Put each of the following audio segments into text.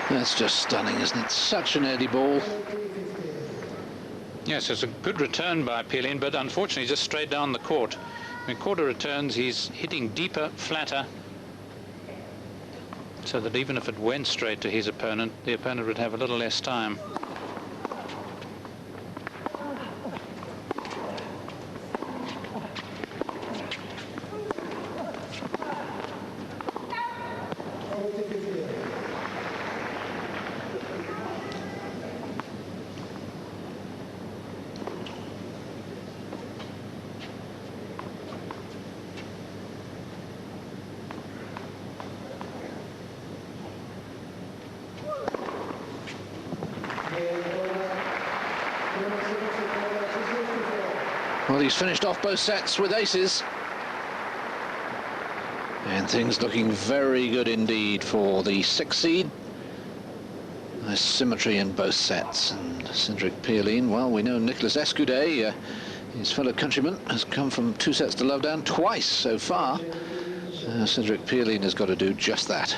That's just stunning, isn't it? Such an early ball. Yes, it's a good return by pioline, but unfortunately just straight down the court. When Korda returns, he's hitting deeper, flatter, so that even if it went straight to his opponent, the opponent would have a little less time. Well, he's finished off both sets with aces. And things looking very good indeed for the 6th seed. Nice symmetry in both sets. And Cedric Pioline, well, we know Nicolas Escudé, his fellow countryman, has come from 2 sets to love down twice so far. Cedric Pioline has got to do just that.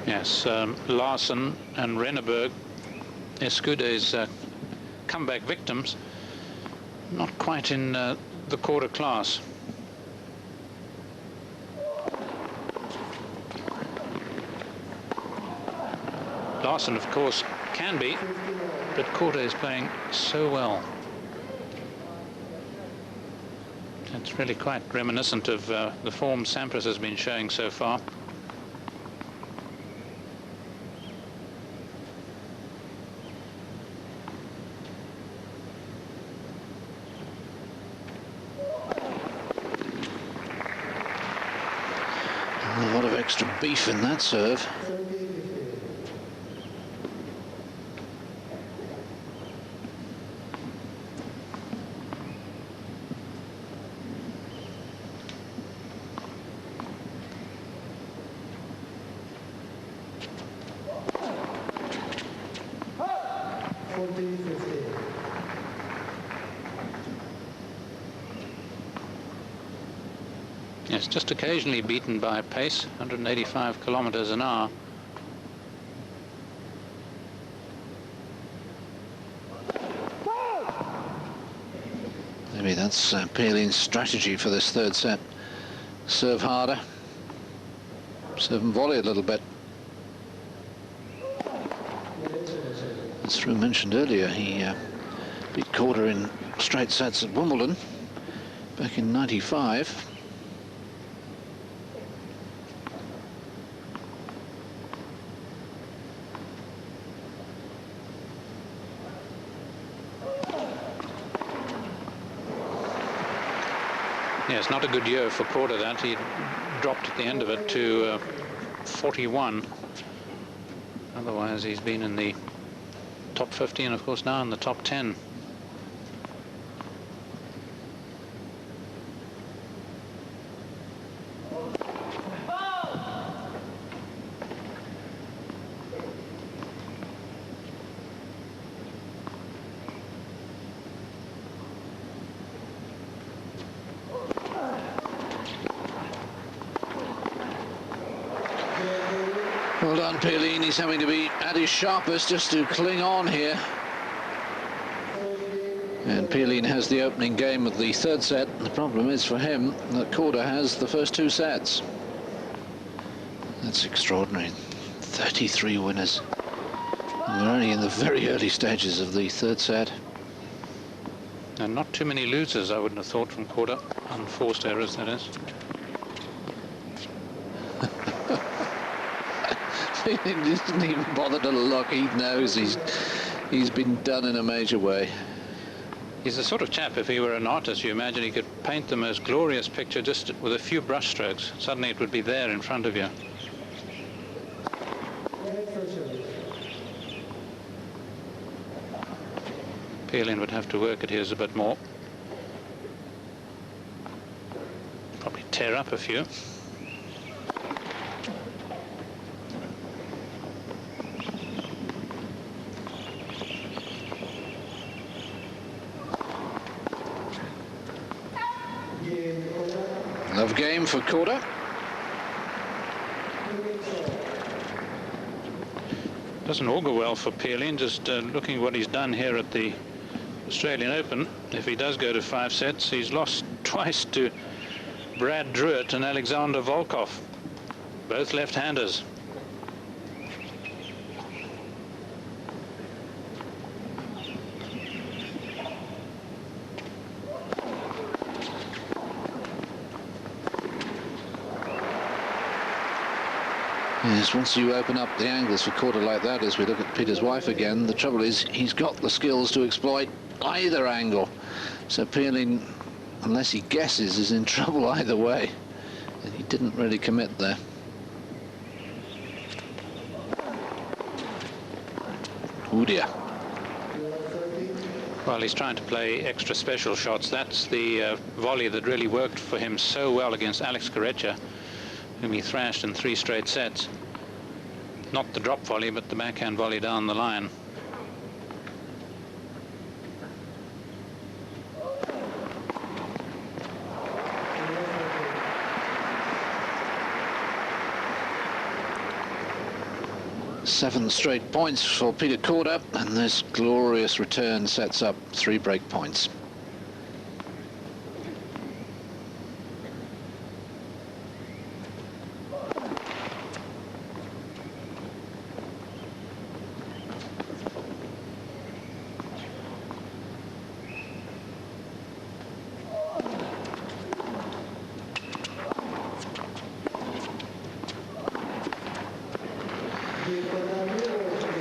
Yes, Larsen and Renneberg, Escudé's comeback victims, not quite in the Korda class. Larsen, of course, can be, but Korda is playing so well. It's really quite reminiscent of the form Sampras has been showing so far. A lot of extra beef in that serve. Yes, just occasionally beaten by pace, 185 kilometers an hour. Maybe that's Pioline's strategy for this 3rd set. Serve harder, serve and volley a little bit. As Drew mentioned earlier, he beat Korda in straight sets at Wimbledon back in '95. Yes, not a good year for Korda that. He dropped at the end of it to 41. Otherwise, he's been in the top 50 and, of course, now in the top 10. Well done, Pioline. He's having to be at his sharpest just to cling on here. And Pioline has the opening game of the 3rd set. The problem is for him that Korda has the first 2 sets. That's extraordinary. 33 winners. And we're only in the very early stages of the 3rd set. And not too many losers, I wouldn't have thought, from Korda. Unforced errors, that is. He didn't even bother to look. He knows he's been done in a major way. He's the sort of chap, if he were an artist, you imagine he could paint the most glorious picture just with a few brush strokes. Suddenly it would be there in front of you. Pioline would have to work at his a bit more. Probably tear up a few. Love game for Korda. Doesn't augur well for pioline, just looking at what he's done here at the Australian Open. If he does go to 5 sets, he's lost twice to Brad Druitt and Alexander Volkov, both left-handers. Yes, once you open up the angles for Korda like that, as we look at Peter's wife again, the trouble is he's got the skills to exploit either angle. So pioline, unless he guesses, is in trouble either way. And he didn't really commit there. Oh dear. Well, he's trying to play extra special shots. That's the volley that really worked for him so well against Alex Corretja, whom he thrashed in 3 straight sets. Not the drop volley, but the backhand volley down the line. Seven straight points for Peter Korda, and this glorious return sets up 3 break points.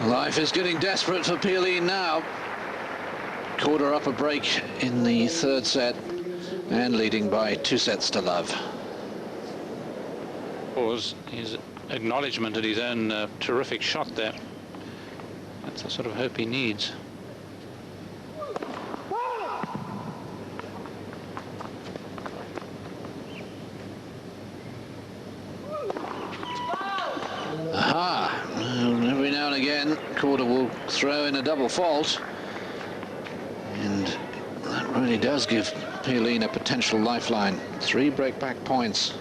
Life is getting desperate for pioline now. Korda up a break in the 3rd set and leading by 2 sets to love. Was his acknowledgement at his own terrific shot there. That's the sort of hope he needs. Aha! Every now and again, Korda will throw in a double fault, and that really does give pioline a potential lifeline. 3 break-back points.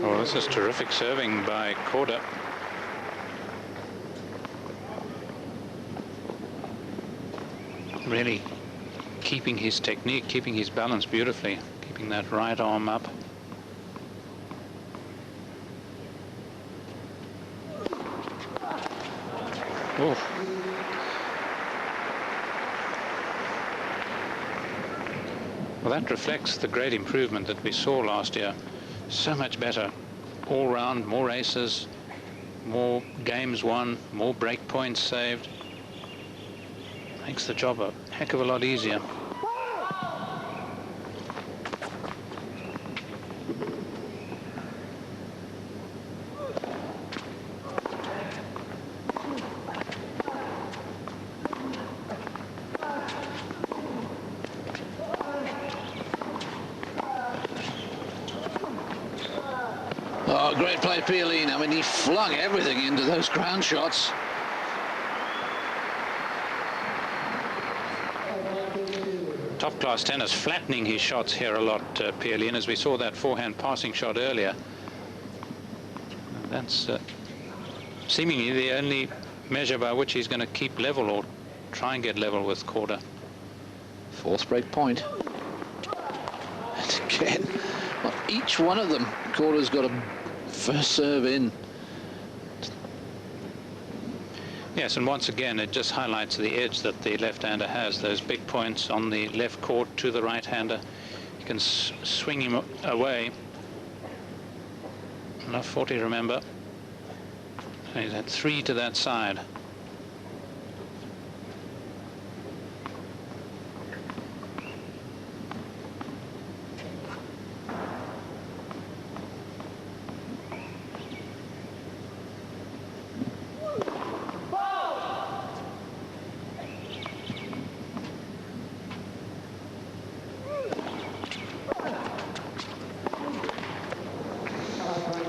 Oh, this is terrific serving by Korda. Really keeping his technique, keeping his balance beautifully, keeping that right arm up. Oh. Well, that reflects the great improvement that we saw last year. So much better all round, more aces, more games won, more break points saved. Makes the job a heck of a lot easier. Oh, great play, pioline. I mean, he flung everything into those ground shots. Top-class tennis, flattening his shots here a lot, pioline, as we saw that forehand passing shot earlier. That's seemingly the only measure by which he's going to keep level or try and get level with Korda. 4th break point. And again, well, each one of them, Korda's got a first serve in. Yes, and once again, it just highlights the edge that the left-hander has. Those big points on the left court to the right-hander. You can swing him away. Enough 40, remember. He's had 3 to that side.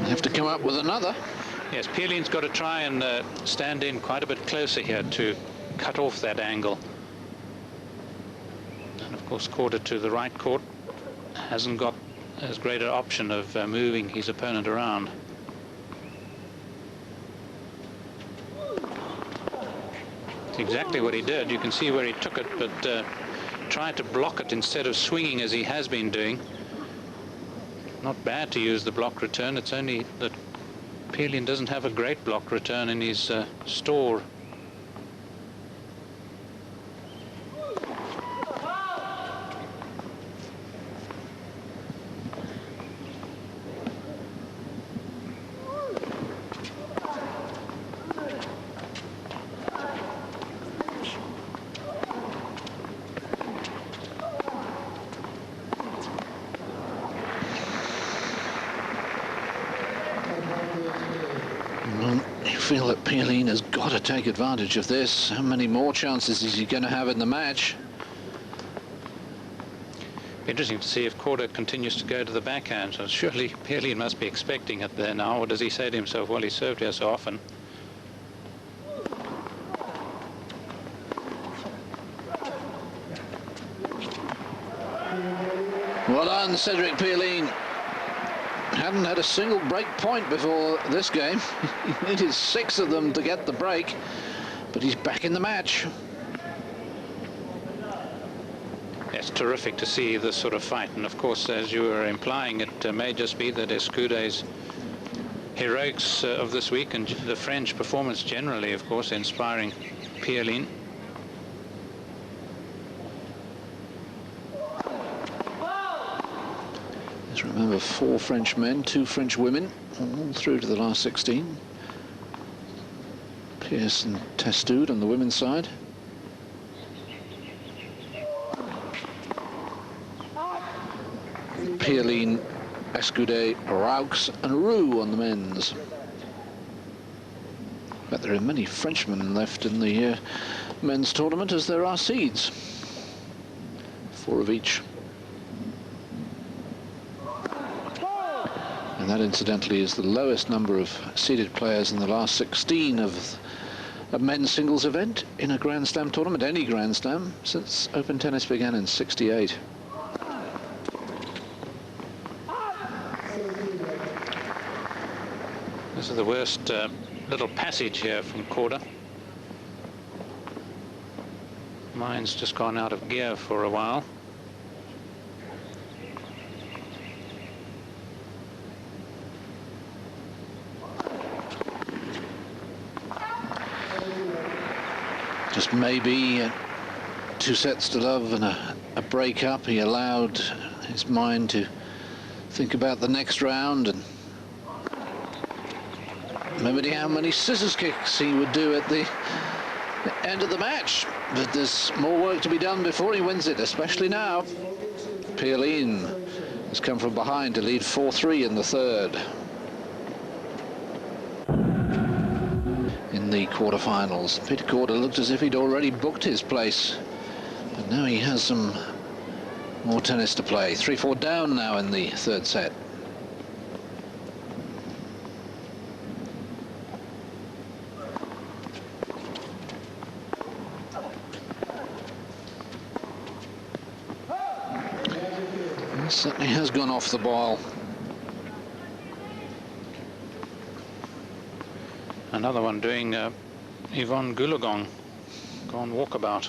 Have to come up with another. Yes, Pioline's got to try and stand in quite a bit closer here to cut off that angle. And of course, Korda to the right court hasn't got as great an option of moving his opponent around. It's exactly what he did. You can see where he took it, but tried to block it instead of swinging as he has been doing. Not bad to use the block return. It's only that Pioline doesn't have a great block return in his store. Well, you feel that Pioline has got to take advantage of this. How many more chances is he going to have in the match? Interesting to see if Korda continues to go to the backhand. So surely Pioline must be expecting it there now. Or does he say to himself, well, he served here so often? Well done, Cedric Pioline. Hadn't had a single break point before this game. He needed 6 of them to get the break, but he's back in the match. It's terrific to see this sort of fight, and of course, as you were implying, it may just be that Escude's heroics of this week and the French performance generally, of course, inspiring Pioline. Just remember, 4 French men, 2 French women, all through to the last 16. Pierce and Testoud on the women's side. Pioline, Escude, Raux and Roux on the men's. But there are many Frenchmen left in the men's tournament as there are seeds. 4 of each. And that, incidentally, is the lowest number of seeded players in the last 16 of a men's singles event in a Grand Slam tournament, any Grand Slam, since Open tennis began in '68. This is the worst little passage here from Korda. Mine's just gone out of gear for a while. Just maybe 2 sets to love and a break up. He allowed his mind to think about the next round and remember how many scissors kicks he would do at the end of the match. But there's more work to be done before he wins it, especially now. Pioline has come from behind to lead 4-3 in the third. In the quarterfinals, Peter Korda looked as if he'd already booked his place, but now he has some more tennis to play. 3-4 down now in the third set. He certainly has gone off the ball. Another one doing Yvonne Goolagong, gone walkabout.